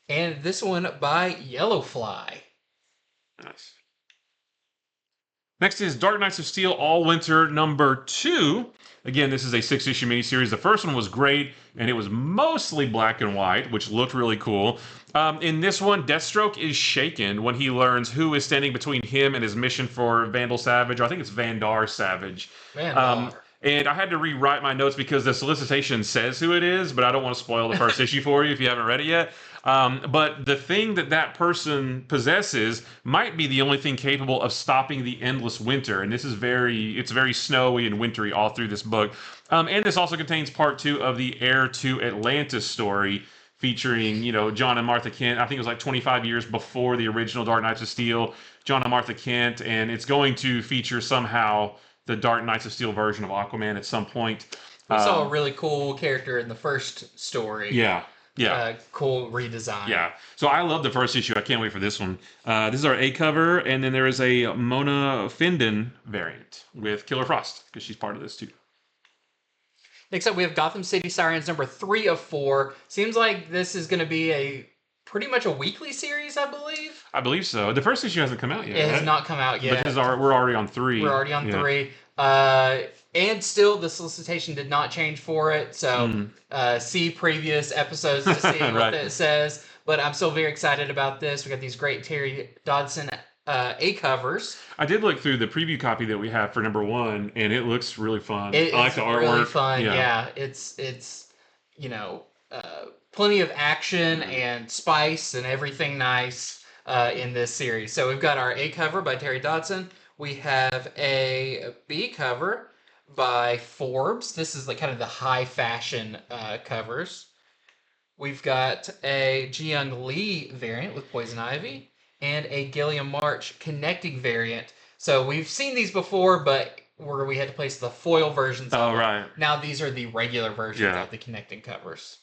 And this one by Yellowfly.
Nice. Next is Dark Knights of Steel Allwinter number 2. Again, this is a 6-issue miniseries. The first one was great, and it was mostly black and white, which looked really cool. In this one, Deathstroke is shaken when he learns who is standing between him and his mission for Vandal Savage. Or I think it's Vandar Savage.
Vandar.
And I had to rewrite my notes because the solicitation says who it is, but I don't want to spoil the first issue for you if you haven't read it yet. But the thing that person possesses might be the only thing capable of stopping the endless winter. And this is it's very snowy and wintry all through this book. And this also contains part 2 of the Heir to Atlantis story, featuring, John and Martha Kent. I think it was like 25 years before the original Dark Knights of Steel, John and Martha Kent, and it's going to feature somehow the Dark Knights of Steel version of Aquaman at some point.
We saw a really cool character in the first story.
Yeah.
Cool redesign.
Yeah. So I love the first issue. I can't wait for this one. This is our A cover, and then there is a Mona Findon variant with Killer Frost, because she's part of this too.
Next up, we have Gotham City Sirens number 3 of 4. Seems like this is going to be pretty much a weekly series, I believe.
I believe so. The first issue hasn't come out yet.
It has not come out yet.
Because we're already on 3.
We're already on 3. And still, the solicitation did not change for it. So see previous episodes to see what it says. But I'm still very excited about this. We got these great Terry Dodson A covers.
I did look through the preview copy that we have for number 1, and it looks really fun. I like the artwork.
Really fun. Yeah. It's plenty of action and spice and everything nice in this series. So we've got our A cover by Terry Dodson. We have a B cover by Forbes. This is kind of the high fashion covers. We've got a Ji-Young Lee variant with Poison Ivy and a Gilliam March connecting variant. So we've seen these before, but where we had to place the foil versions of them. Now these are the regular versions of the connecting covers.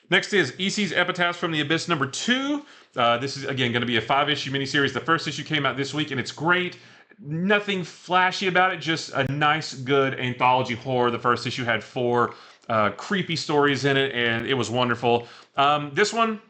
Next is EC's Epitaphs from the Abyss number 2. This is, again, going to be a 5-issue miniseries. The first issue came out this week, and it's great. Nothing flashy about it, just a nice, good anthology horror. The first issue had 4 creepy stories in it, and it was wonderful. This one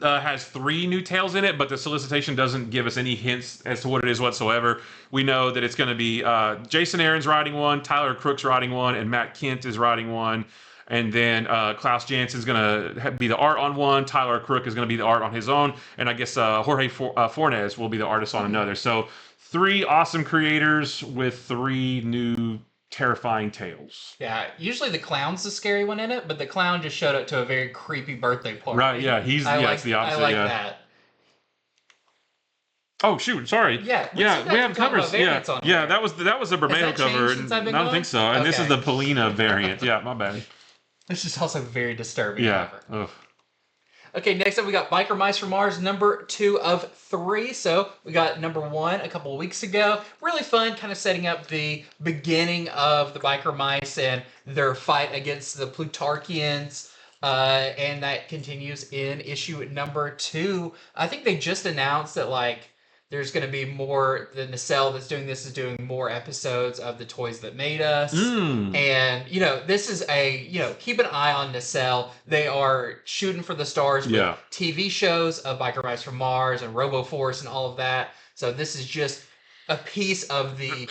has 3 new tales in it, but the solicitation doesn't give us any hints as to what it is whatsoever. We know that it's going to be Jason Aaron's writing one, Tyler Crook's writing one, and Matt Kent is writing one. And then Klaus Jansson's going to be the art on one. Tyler Crook is going to be the art on his own. And I guess Jorge Fornes will be the artist on another. So 3 awesome creators with 3 new terrifying tales.
Yeah, usually the clown's the scary one in it, but the clown just showed up to a very creepy birthday party.
Right, yeah, it's the opposite.
I like that.
Oh shoot! Sorry.
Yeah,
we have covers. Yeah, that was the Bermejo cover. I don't think so. And this is the Polina variant. Yeah, my bad.
This is also very disturbing.
Yeah.
Ugh. Okay, next up we got Biker Mice from Mars, number 2 of 3. So we got number 1 a couple of weeks ago. Really fun, kind of setting up the beginning of the Biker Mice and their fight against the Plutarchians. And that continues in issue number 2. I think they just announced that like there's going to be more. The nacelle that's doing this is doing more episodes of the Toys That Made Us. And this is a keep an eye on nacelle. They are shooting for the stars with TV shows of Biker Mice from Mars and RoboForce and all of that. So this is just a piece of the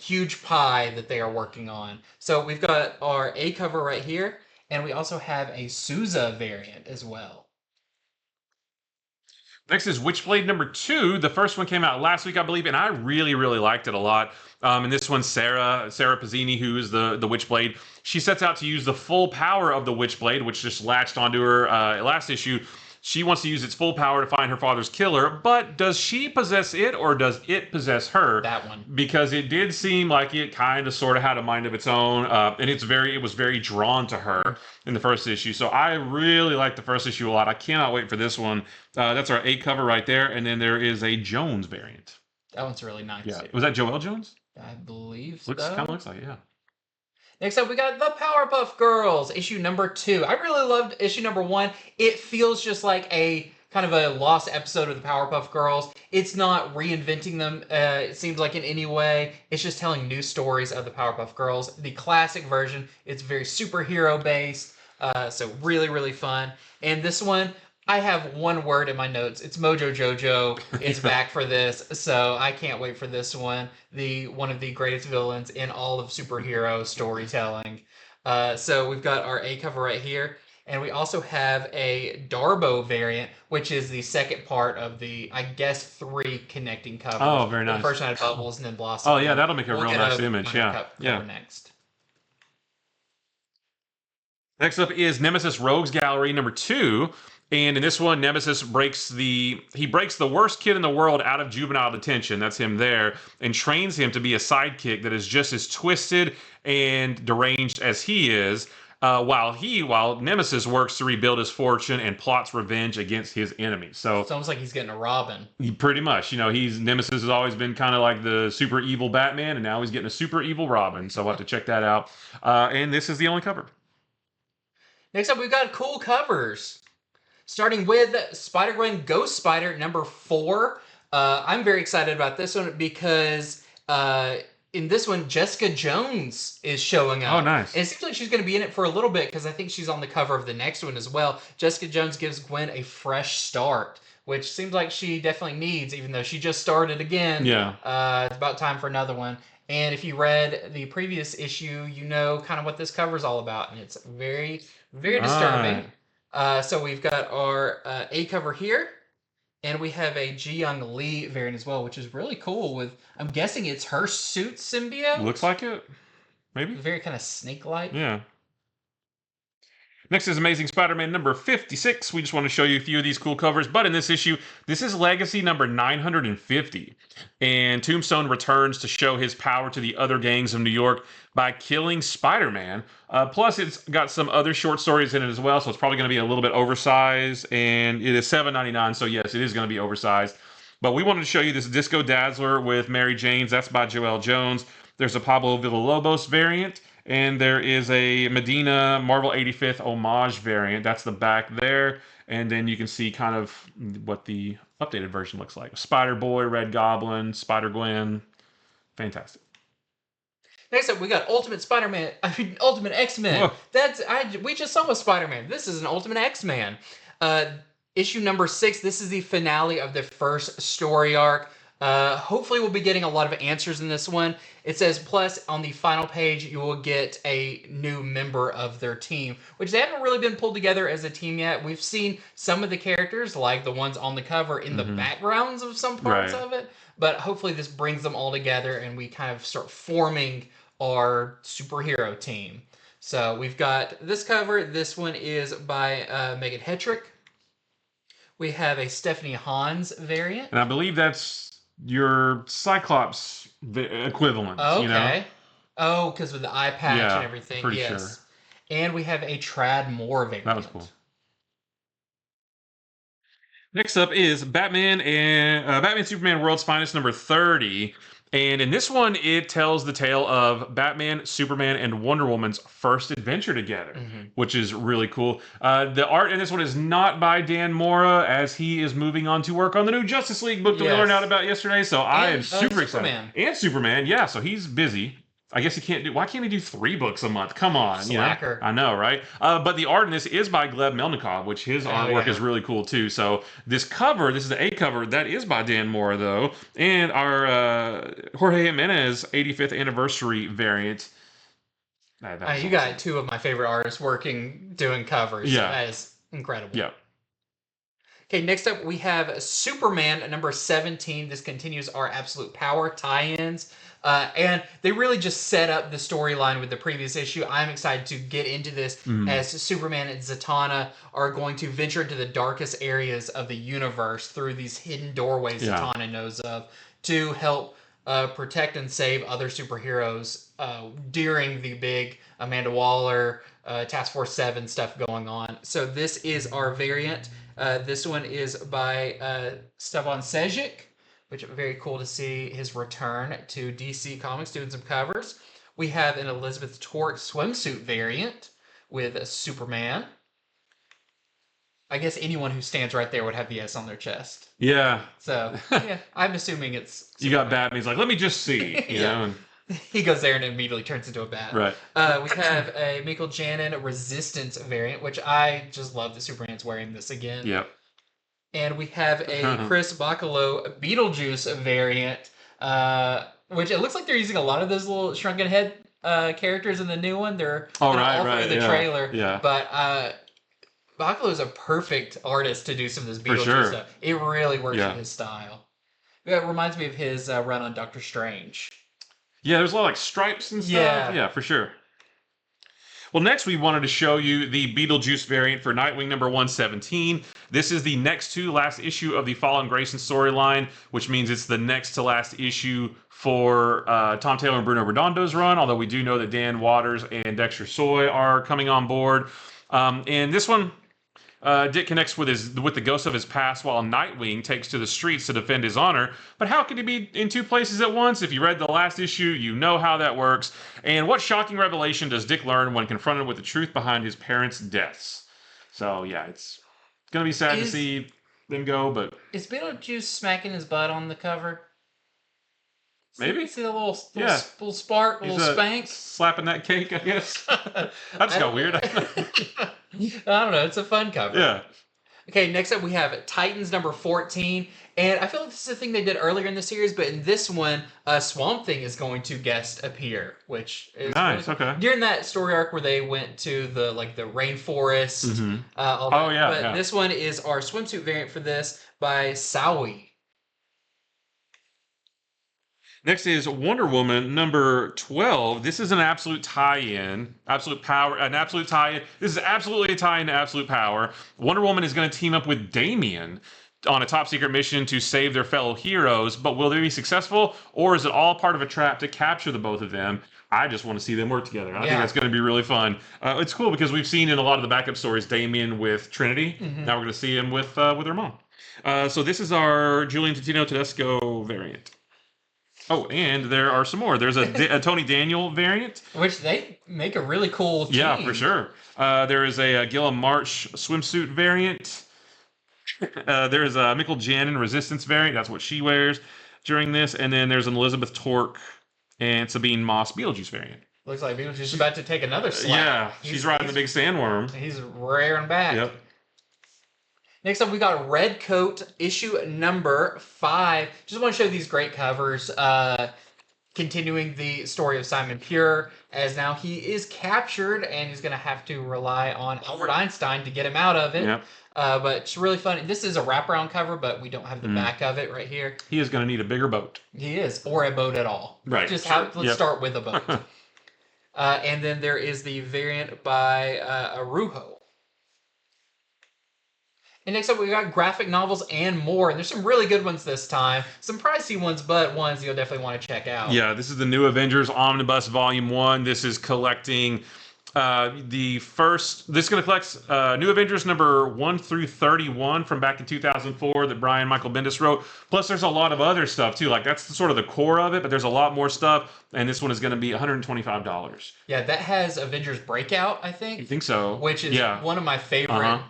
huge pie that they are working on. So we've got our A cover right here, and we also have a Sousa variant as well.
Next is Witchblade number 2. The first one came out last week, I believe, and I really, really liked it a lot. And this one's Sarah Pazzini, who is the Witchblade. She sets out to use the full power of the Witchblade, which just latched onto her last issue. She wants to use its full power to find her father's killer, but does she possess it or does it possess her?
That one.
Because it did seem like it kind of sort of had a mind of its own, and it was very drawn to her in the first issue. So I really like the first issue a lot. I cannot wait for this one. That's our A cover right there, and then there is a Jones variant.
That one's really nice.
Yeah. Was that Joelle Jones?
I believe so.
Kind of looks like it, yeah.
Next up, we got the Powerpuff Girls, issue number 2. I really loved issue number 1. It feels just like a kind of a lost episode of the Powerpuff Girls. It's not reinventing them, it seems like, in any way. It's just telling new stories of the Powerpuff Girls. The classic version, it's very superhero-based, so really, really fun. And this one, I have one word in my notes. It's Mojo Jojo is back for this, so I can't wait for this one. One of the greatest villains in all of superhero storytelling. So we've got our A cover right here, and we also have a Darbo variant, which is the second part of the, I guess, 3 connecting covers.
Oh, very nice.
The first one had Bubbles and then Blossom.
Oh yeah, that'll make a real nice image. Yeah.
Next.
Next up is Nemesis Rogues Gallery number 2. And in this one, Nemesis breaks the worst kid in the world out of juvenile detention. That's him there, and trains him to be a sidekick that is just as twisted and deranged as he is. While Nemesis works to rebuild his fortune and plots revenge against his enemies. So
it's almost like he's getting a Robin.
Pretty much, Nemesis has always been kind of like the super evil Batman, and now he's getting a super evil Robin. So we'll have to check that out. And this is the only cover.
Next up, we've got cool covers. Starting with Spider-Gwen Ghost Spider number 4. I'm very excited about this one because in this one, Jessica Jones is showing up.
Oh, nice.
And it seems like she's going to be in it for a little bit because I think she's on the cover of the next one as well. Jessica Jones gives Gwen a fresh start, which seems like she definitely needs, even though she just started again.
Yeah.
It's about time for another one. And if you read the previous issue, you know kind of what this cover is all about. And it's very, very disturbing. So we've got our A cover here, and we have a Ji Young Lee variant as well, which is really cool. I'm guessing it's her suit symbiote.
Looks like it, maybe.
Very kind of snake-like.
Yeah. Next is Amazing Spider-Man number 56. We just want to show you a few of these cool covers. But in this issue, this is Legacy number 950. And Tombstone returns to show his power to the other gangs of New York by killing Spider-Man. Plus, it's got some other short stories in it as well, so it's probably going to be a little bit oversized. And it is $7.99, so yes, it is going to be oversized. But we wanted to show you this Disco Dazzler with Mary Jane's. That's by Joelle Jones. There's a Pablo Villalobos variant. And there is a Medina Marvel 85th homage variant. That's the back there. And then you can see kind of what the updated version looks like. Spider-Boy, Red Goblin, Spider-Gwen. Fantastic.
Next up, we got Ultimate X-Men. We just saw a Spider-Man. This is an Ultimate X-Man. Issue number 6. This is the finale of the first story arc. Hopefully we'll be getting a lot of answers in this one. It says, plus on the final page, you will get a new member of their team, which they haven't really been pulled together as a team yet. We've seen some of the characters, like the ones on the cover, in the backgrounds of some parts of it. But hopefully this brings them all together and we kind of start forming our superhero team. So we've got this cover. This one is by Megan Hetrick. We have a Stephanie Hans variant.
And I believe that's your Cyclops equivalent.
Okay.
You know?
Oh, because with the eye patch and everything.
Pretty
yes.
sure.
And we have a Trad Moore variant.
That was cool. Next up is Batman and Batman Superman World's Finest number 30. And in this one, it tells the tale of Batman, Superman, and Wonder Woman's first adventure together, which is really cool. The art in this one is not by Dan Mora, as he is moving on to work on the new Justice League book that we learned out about yesterday. So I am super excited. And Superman, yeah. So he's busy. I guess he can't do. Why can't he do 3 books a month? Come on,
Slacker.
I know, right? But the art in this is by Gleb Melnikov, which his artwork is really cool too. So this cover, this is the A cover, that is by Dan Mora though, and our Jorge Jimenez 85th anniversary variant.
You got 2 of my favorite artists doing covers.
Yeah,
so that is incredible.
Yeah.
Okay, next up we have Superman number 17. This continues our Absolute Power tie-ins. And they really just set up the storyline with the previous issue. I'm excited to get into this as Superman and Zatanna are going to venture into the darkest areas of the universe through these hidden doorways Zatanna knows of to help protect and save other superheroes during the big Amanda Waller, Task Force 7 stuff going on. So this is our variant. This one is by Stevan Sejic, which is very cool to see his return to DC Comics doing some covers. We have an Elizabeth Torque swimsuit variant with Superman. I guess anyone who stands right there would have the S on their chest.
Yeah.
So, yeah, I'm assuming it's Superman.
You got Batman. He's like, let me just see. You know? And
he goes there and immediately turns into a bat.
Right.
We have a Michael Janin Resistance variant, which I just love that Superman's wearing this again.
Yep.
And we have a Chris Bacalo Beetlejuice variant, which it looks like they're using a lot of those little shrunken head characters in the new one. They're all through the trailer.
Yeah.
But Bacalo is a perfect artist to do some of this Beetlejuice stuff. It really works with his style. It reminds me of his run on Doctor Strange.
Yeah, there's a lot of like stripes and stuff. Yeah, for sure. Well, next we wanted to show you the Beetlejuice variant for Nightwing number 117. This is the next to last issue of the Fallen Grayson storyline, which means it's the next to last issue for Tom Taylor and Bruno Redondo's run, although we do know that Dan Waters and Dexter Soy are coming on board. And this one, Dick connects with the ghost of his past while Nightwing takes to the streets to defend his honor. But how can he be in 2 places at once? If you read the last issue, you know how that works. And what shocking revelation does Dick learn when confronted with the truth behind his parents' deaths? So, yeah, it's going to be sad to see them go, but... Is
Beetlejuice smacking his butt on the cover?
Maybe.
See the little spark, little spank?
Slapping that cake, I guess. That just got weird.
I don't know. It's a fun cover.
Yeah.
Okay, next up we have Titans number 14. And I feel like this is a thing they did earlier in the series, but in this one, Swamp Thing is going to guest appear, which is
nice.
Really cool.
Okay.
During that story arc where they went to the rainforest. All that.
Oh yeah.
But this one is our swimsuit variant for this by Sawi.
Next is Wonder Woman number 12. This is an absolute tie-in. Absolute Power, an absolute tie-in. This is absolutely a tie-in to Absolute Power. Wonder Woman is going to team up with Damian on a top secret mission to save their fellow heroes, but will they be successful, or is it all part of a trap to capture the both of them? I just want to see them work together. I think that's going to be really fun. It's cool because we've seen in a lot of the backup stories Damian with Trinity. Now we're going to see him with her mom. So this is our Julian Totino Tedesco variant. Oh, and there are some more. There's a Tony Daniel variant.
Which they make a really cool team.
Yeah, for sure. There is a Gilliam March swimsuit variant. There's a Michael Janin Resistance variant. That's what she wears during this. And then there's an Elizabeth Torque and Sabine Moss Beetlejuice variant.
Looks like Beetlejuice is about to take another slap.
Yeah, she's riding the big sandworm.
He's rearing back.
Yep.
Next up, we got Redcoat, issue number 5. Just want to show these great covers. Continuing the story of Simon Pure, as now he is captured and he's going to have to rely on Albert Einstein to get him out of it.
Yep.
But it's really fun. This is a wraparound cover, but we don't have the back of it right here.
He is going to need a bigger boat.
He is, or a boat at all.
Right.
Let's start with a boat. And then there is the variant by Arujo. And next up, we got graphic novels and more. And there's some really good ones this time. Some pricey ones, but ones you'll definitely want to check out.
Yeah, this is the new Avengers Omnibus Volume 1. This is collecting This is going to collect New Avengers number 1 through 31 from back in 2004 that Brian Michael Bendis wrote. Plus, there's a lot of other stuff too. Like that's sort of the core of it, but there's a lot more stuff. And this one is going to be $125.
Yeah, that has Avengers Breakout, I think.
You think so?
Which is one of my favorite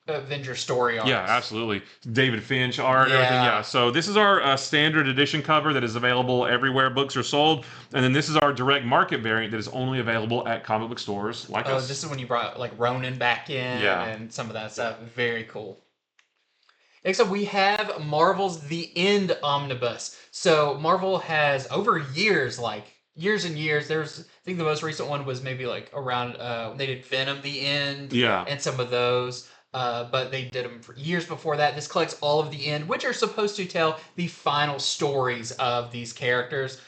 Avengers story arcs.
Yeah, absolutely. David Finch art, everything. Yeah. So this is our standard edition cover that is available everywhere books are sold, and then this is our direct market variant that is only available at comic book stores like us.
This is when you brought like Ronin back in and some of that stuff. Very cool. Next up, we have Marvel's The End Omnibus. So Marvel has over years and years. I think the most recent one was maybe like around they did Venom The End and some of those. But they did them for years before that. This collects all of the end, which are supposed to tell the final stories of these characters.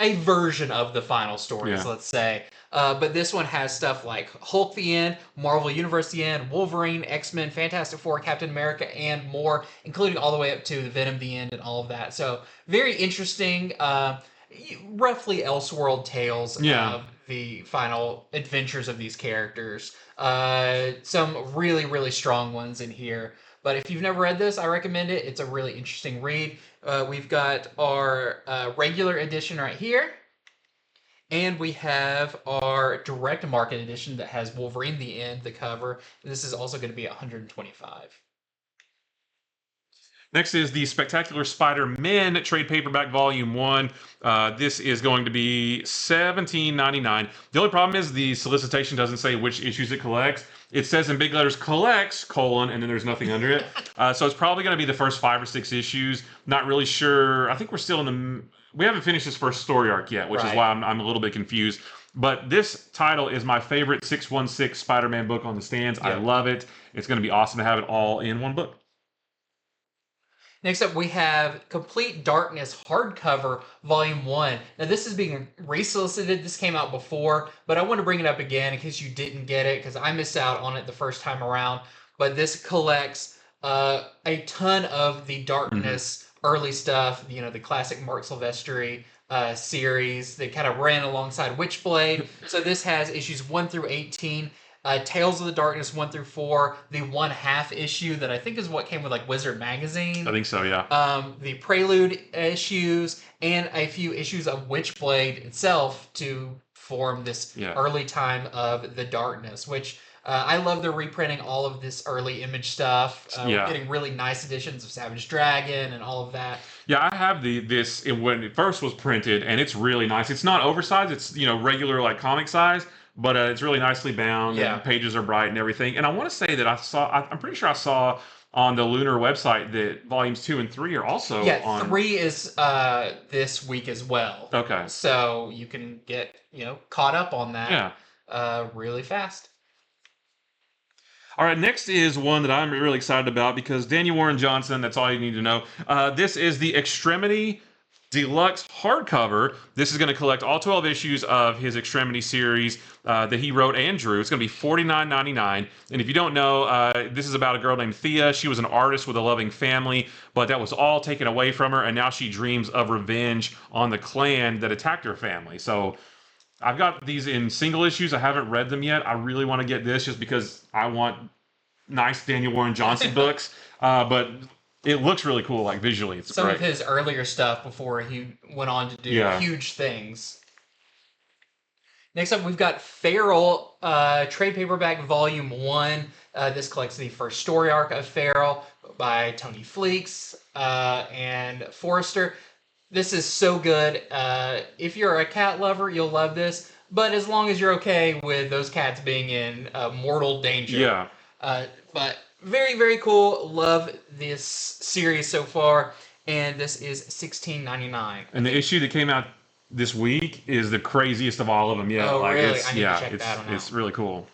A version of the final stories, let's say. But this one has stuff like Hulk The End, Marvel Universe The End, Wolverine, X-Men, Fantastic Four, Captain America, and more, including all the way up to the Venom The End and all of that. So very interesting, roughly Elseworld tales of the final adventures of these characters. Some really, really strong ones in here. But if you've never read this, I recommend it. It's a really interesting read. We've got our regular edition right here. And we have our direct market edition that has Wolverine The End, the cover. This is also going to be $125.
Next is the Spectacular Spider-Men trade paperback volume 1. This is going to be $17.99. The only problem is the solicitation doesn't say which issues it collects. It says in big letters, collects, and then there's nothing under it. So it's probably going to be the first 5 or 6 issues. Not really sure. I think we're still we haven't finished this first story arc yet, which is why I'm a little bit confused. But this title is my favorite 616 Spider-Man book on the stands. I love it. It's going to be awesome to have it all in one book.
Next up, we have Complete Darkness hardcover, Volume 1. Now, this is being resolicited. This came out before, but I want to bring it up again in case you didn't get it, because I missed out on it the first time around. But this collects a ton of the Darkness early stuff, the classic Mark Silvestri series that kind of ran alongside Witchblade. So this has issues 1 through 18. Tales of the Darkness 1 through 4, the 1/2 issue that I think is what came with like Wizard Magazine.
I think so, yeah.
The Prelude issues and a few issues of Witchblade itself to form this early time of the Darkness, which I love. They're reprinting all of this early Image stuff. We're getting really nice editions of Savage Dragon and all of that.
Yeah, I have this when it first was printed, and it's really nice. It's not oversized. It's regular like comic size. But it's really nicely bound, and pages are bright and everything. And I want to say that I'm pretty sure I saw on the Lunar website that volumes 2 and 3 are also on.
Yeah, 3 is this week as well.
Okay.
So you can get, caught up on that really fast.
All right, next is one that I'm really excited about because Daniel Warren Johnson, that's all you need to know. This is the Extremity Deluxe hardcover. This is going to collect all 12 issues of his Extremity series that he wrote and drew. It's going to be $49.99. And if you don't know, this is about a girl named Thea. She was an artist with a loving family, but that was all taken away from her, and now she dreams of revenge on the clan that attacked her family. So I've got these in single issues. I haven't read them yet. I really want to get this just because I want nice Daniel Warren Johnson books. But it looks really cool, like visually. It's
Some
great.
of his earlier stuff before he went on to do huge things. Next up, we've got Feral trade paperback volume 1. This collects the first story arc of Feral by Tony Fleeks and Forrester. This is so good. If you're a cat lover, you'll love this. But as long as you're okay with those cats being in mortal danger.
Yeah.
But very, very cool. Love this series so far. And this is $16.99.
And the issue that came out this week is the craziest of all of them. Yeah,
oh, really? I need to check that one out.
It's really cool.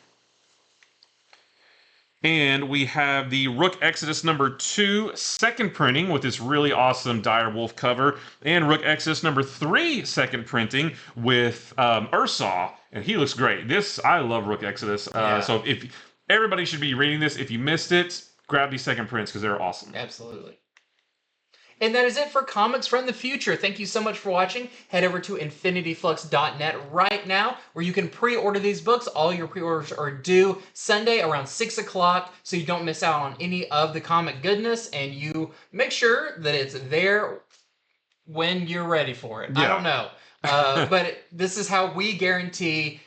And we have the Rook Exodus number 2 second printing with this really awesome Dire Wolf cover, and Rook Exodus number 3 second printing with Ursaw, and he looks great. I love Rook Exodus. So if everybody should be reading this. If you missed it, grab these second prints because they're awesome.
Absolutely. And that is it for Comics from the Future. Thank you so much for watching. Head over to infinityflux.net right now, where you can pre-order these books. All your pre-orders are due Sunday around 6 o'clock, so you don't miss out on any of the comic goodness, and you make sure that it's there when you're ready for it. Yeah. I don't know. But this is how we guarantee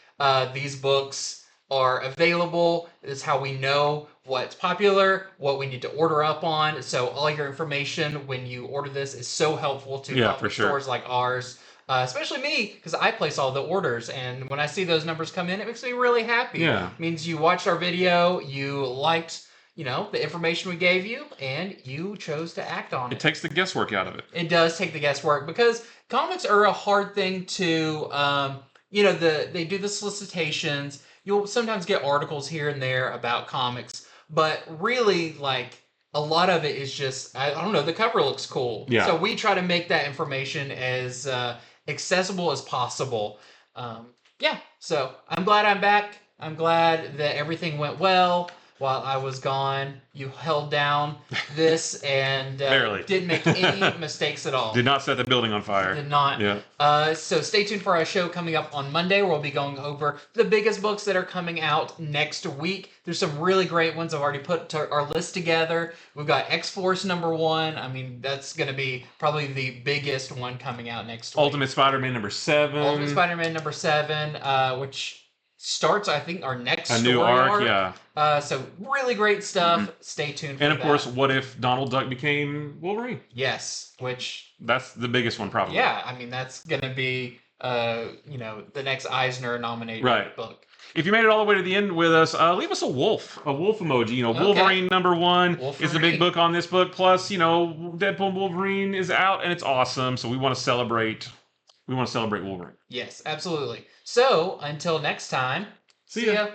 these books are available. This is how we know what's popular, what we need to order up on. So all your information when you order this is so helpful to comic stores like ours. Especially me, because I place all the orders, and when I see those numbers come in, it makes me really happy. Yeah. It means you watched our video, you liked, the information we gave you, and you chose to act on it.
It takes the guesswork out of it.
It does take the guesswork, because comics are a hard thing to, they do the solicitations. You'll sometimes get articles here and there about comics, but really, a lot of it is just, I don't know, the cover looks cool. Yeah. So we try to make that information as accessible as possible. So I'm glad I'm back. I'm glad that everything went well while I was gone. You held down this and didn't make any mistakes at all.
Did not set the building on fire.
Did not. Yeah. So stay tuned for our show coming up on Monday, where we'll be going over the biggest books that are coming out next week. There's some really great ones I've already put our list together. We've got X-Force #1. I mean, that's going to be probably the biggest one coming out next week.
Ultimate Spider-Man #7.
Ultimate Spider-Man #7, which starts, I think, our next
new arc. Yeah.
So really great stuff. Stay tuned for
that. And of course, what if Donald Duck became Wolverine?
Yes,
that's the biggest one probably.
Yeah, I mean, that's going to be the next Eisner nominated book.
If you made it all the way to the end with us, leave us a wolf emoji. Wolverine #1 is the big book on this book. Plus, Deadpool and Wolverine is out and it's awesome. So we want to celebrate. We want to celebrate Wolverine.
Yes, absolutely. So until next time, see ya.